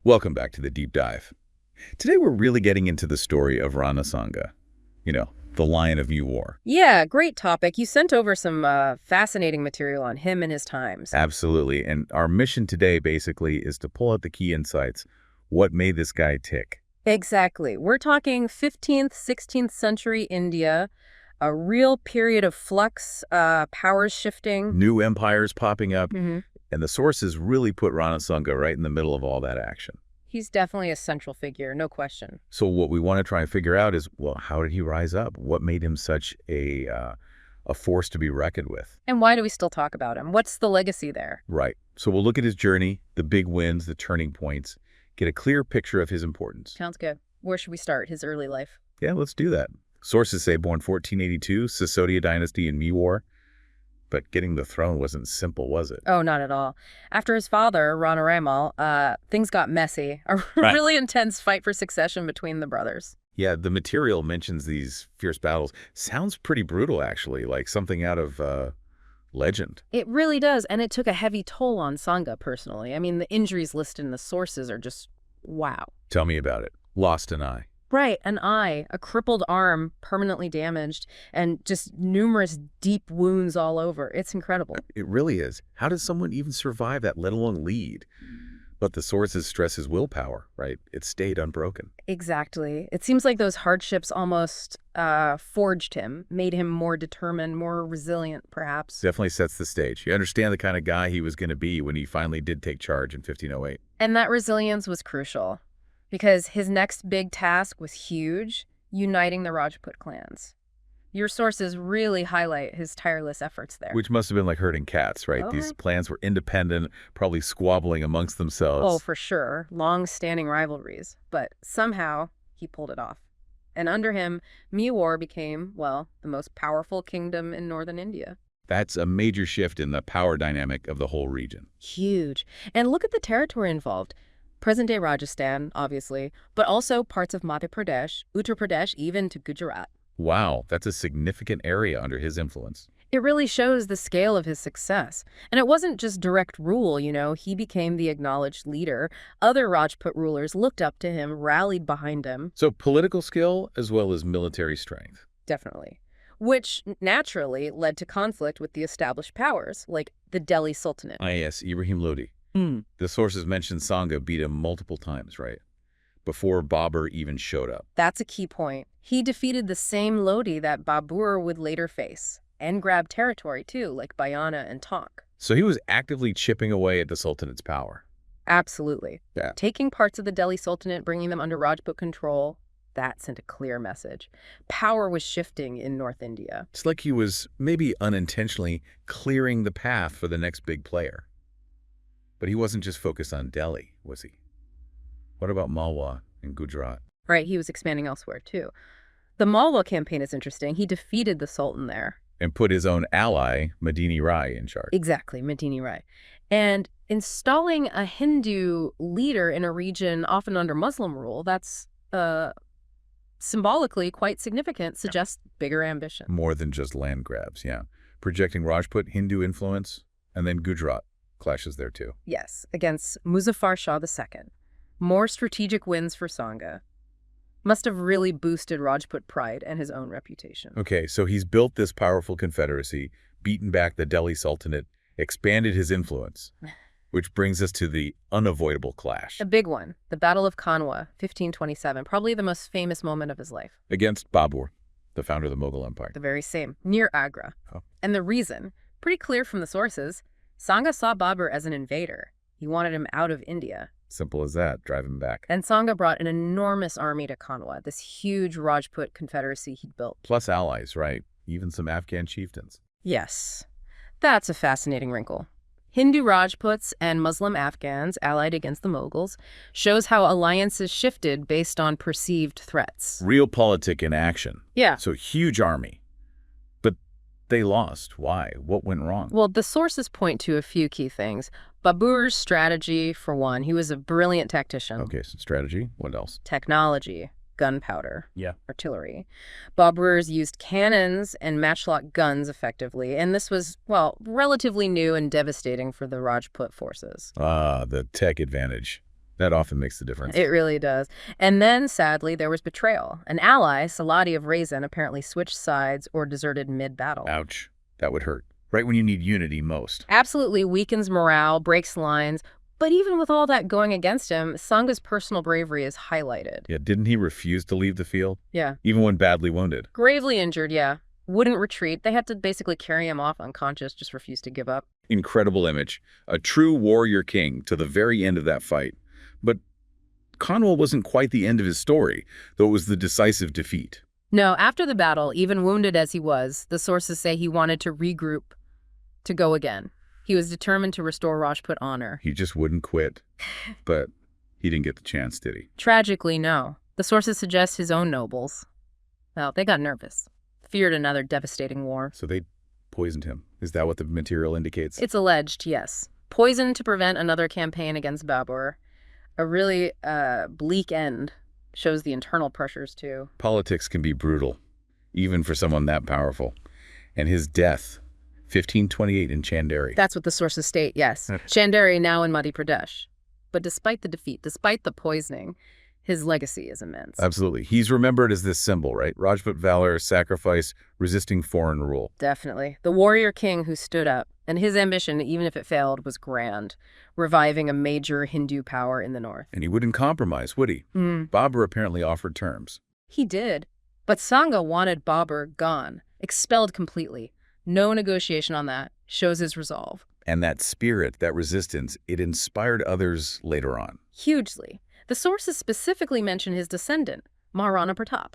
Welcome back to the Deep Dive. Today we're really getting into the story of Rana Sanga, the Lion of Mewar. Yeah, great topic. You sent over some fascinating material on him and his times. Absolutely. And our mission today basically is to pull out the key insights. What made this guy tick? Exactly. We're talking 15th, 16th century India, a real period of flux, powers shifting. New empires popping up, Mm-hmm. and the sources really put Rana Sanga right in the middle of all that action. He's definitely a central figure, no question. So what we want to try and figure out is, well, how did he rise up? What made him such a force to be reckoned with? And why do we still talk about him? What's the legacy there? Right. So we'll look at his journey, the big wins, the turning points, get a clear picture of his importance. Sounds good. Where should we start? His early life? Yeah, let's do that. Sources say born 1482, Sisodia dynasty in Mewar. But getting the throne wasn't simple, was it? Oh, not at all. After his father, Rana Ramal, things got messy. A Right. really intense fight for succession between the brothers. Yeah, the material mentions these fierce battles. Sounds pretty brutal, actually, like something out of legend. It really does, and it took a heavy toll on Sanga personally. I mean, the injuries listed in the sources are just wow. Tell me about it. Lost an eye. Right, an eye, a crippled arm, permanently damaged, and just numerous deep wounds all over. It's incredible. It really is. How does someone even survive that, let alone lead? But the sources stress his willpower, right? It stayed unbroken. Exactly. It seems like those hardships almost forged him, made him more determined, more resilient, perhaps. Definitely sets the stage. You understand the kind of guy he was going to be when he finally did take charge in 1508. And that resilience was crucial, because his next big task was huge, uniting the Rajput clans. Your sources really highlight his tireless efforts there. Which must have been like herding cats, right? Oh, These clans were independent, probably squabbling amongst themselves. Oh, for sure. Long-standing rivalries. But somehow, he pulled it off. And under him, Mewar became, well, the most powerful kingdom in northern India. That's a major shift in the power dynamic of the whole region. Huge. And look at the territory involved. Present-day Rajasthan, obviously, but also parts of Madhya Pradesh, Uttar Pradesh, even to Gujarat. Wow, that's a significant area under his influence. It really shows the scale of his success. And it wasn't just direct rule, he became the acknowledged leader. Other Rajput rulers looked up to him, rallied behind him. So political skill as well as military strength. Definitely. Which naturally led to conflict with the established powers, like the Delhi Sultanate. Ah, yes, Ibrahim Lodi. The sources mention Sanga beat him multiple times, right? Before Babur even showed up. That's a key point. He defeated the same Lodi that Babur would later face, and grabbed territory too, like Bayana and Tonk. So he was actively chipping away at the Sultanate's power. Absolutely. Yeah. Taking parts of the Delhi Sultanate, bringing them under Rajput control, that sent a clear message. Power was shifting in North India. It's like he was maybe unintentionally clearing the path for the next big player. But he wasn't just focused on Delhi, was he? What about Malwa and Gujarat? Right, he was expanding elsewhere too. The Malwa campaign is interesting. He defeated the Sultan there. And put his own ally, Medini Rai, in charge. Exactly, Medini Rai. And installing a Hindu leader in a region often under Muslim rule, that's symbolically quite significant, suggests bigger ambition. More than just land grabs, yeah. Projecting Rajput Hindu influence, and then Gujarat clashes there too. Yes, against Muzaffar Shah II. More strategic wins for Sanga. Must have really boosted Rajput pride and his own reputation. Okay, so he's built this powerful confederacy, beaten back the Delhi Sultanate, expanded his influence, which brings us to the unavoidable clash. A big one, the Battle of Khanwa, 1527, probably the most famous moment of his life. Against Babur, the founder of the Mughal Empire. The very same, near Agra. Oh. And the reason, pretty clear from the sources, Sanga saw Babur as an invader. He wanted him out of India. Simple as that, drive him back. And Sanga brought an enormous army to Khanwa, this huge Rajput confederacy he'd built. Plus allies, right? Even some Afghan chieftains. Yes. That's a fascinating wrinkle. Hindu Rajputs and Muslim Afghans allied against the Mughals shows how alliances shifted based on perceived threats. Realpolitik in action. Yeah. So huge army. But they lost. Why? What went wrong? Well, the sources point to a few key things. Babur's strategy, for one. He was a brilliant tactician. Okay, so strategy. What else? Technology. gunpowder, Yeah. artillery. Baburs used cannons and matchlock guns effectively, and this was, well, relatively new and devastating for the Rajput forces. Ah, the tech advantage. That often makes the difference. It really does. And then, sadly, there was betrayal. An ally, Saladi of Raisin, apparently switched sides or deserted mid-battle. Ouch. That would hurt. Right when you need unity most. Absolutely weakens morale, breaks lines. But even with all that going against him, Sanga's personal bravery is highlighted. Yeah, didn't he refuse to leave the field? Yeah. Even when badly wounded? Gravely injured, yeah. Wouldn't retreat. They had to basically carry him off unconscious, just refused to give up. Incredible image. A true warrior king to the very end of that fight. But Khanwa wasn't quite the end of his story, though it was the decisive defeat. No, after the battle, even wounded as he was, the sources say he wanted to regroup, to go again. He was determined to restore Rajput honor. He just wouldn't quit. But he didn't get the chance, did he? Tragically, no. The sources suggest his own nobles. Well, they got nervous. Feared another devastating war. So they poisoned him. Is that what the material indicates? It's alleged, yes. Poisoned to prevent another campaign against Babur. A really bleak end. Shows the internal pressures, too. Politics can be brutal, even for someone that powerful. And his death, 1528 in Chanderi. That's what the sources state, yes. Chanderi now in Madhya Pradesh. But despite the defeat, despite the poisoning, his legacy is immense. Absolutely. He's remembered as this symbol, right? Rajput valor, sacrifice, resisting foreign rule. Definitely. The warrior king who stood up. And his ambition, even if it failed, was grand, reviving a major Hindu power in the north. And he wouldn't compromise, would he? Babur apparently offered terms. He did. But Sanga wanted Babur gone, expelled completely. No negotiation on that. Shows his resolve. And that spirit, that resistance, it inspired others later on. Hugely. The sources specifically mention his descendant, Maharana Pratap.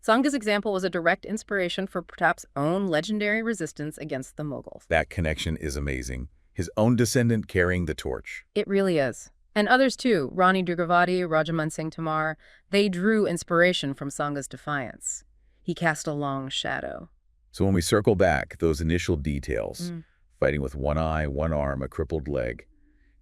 Sanga's example was a direct inspiration for Pratap's own legendary resistance against the Mughals. That connection is amazing. His own descendant carrying the torch. It really is. And others too, Rani Durgavati, Rajaman Singh Tamar, they drew inspiration from Sanga's defiance. He cast a long shadow. So when we circle back, those initial details, fighting with one eye, one arm, a crippled leg,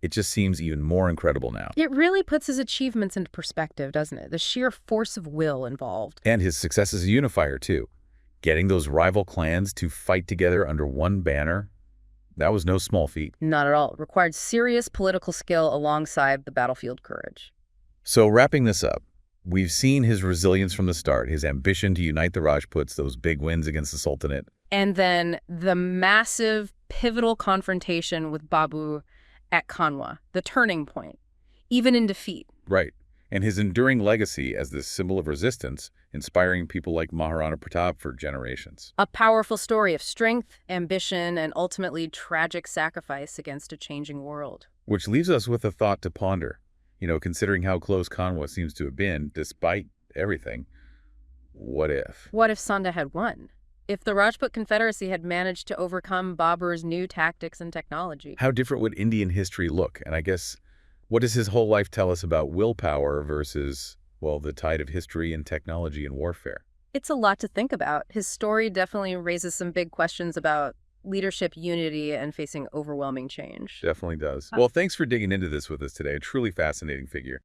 it just seems even more incredible now. It really puts his achievements into perspective, doesn't it? The sheer force of will involved. And his success as a unifier, too. Getting those rival clans to fight together under one banner, that was no small feat. Not at all. It required serious political skill alongside the battlefield courage. So wrapping this up, we've seen his resilience from the start, his ambition to unite the Rajputs, those big wins against the Sultanate. And then the massive, pivotal confrontation with Babur at Khanwa, the turning point, even in defeat. Right. And his enduring legacy as this symbol of resistance, inspiring people like Maharana Pratap for generations. A powerful story of strength, ambition, and ultimately tragic sacrifice against a changing world. Which leaves us with a thought to ponder. You know, considering how close Khanwa seems to have been, despite everything, what if? What if Sanda had won? If the Rajput Confederacy had managed to overcome Babur's new tactics and technology? How different would Indian history look? And I guess, what does his whole life tell us about willpower versus, well, the tide of history and technology and warfare? It's a lot to think about. His story definitely raises some big questions about leadership, unity, and facing overwhelming change. Definitely does. Well, thanks for digging into this with us today. A truly fascinating figure.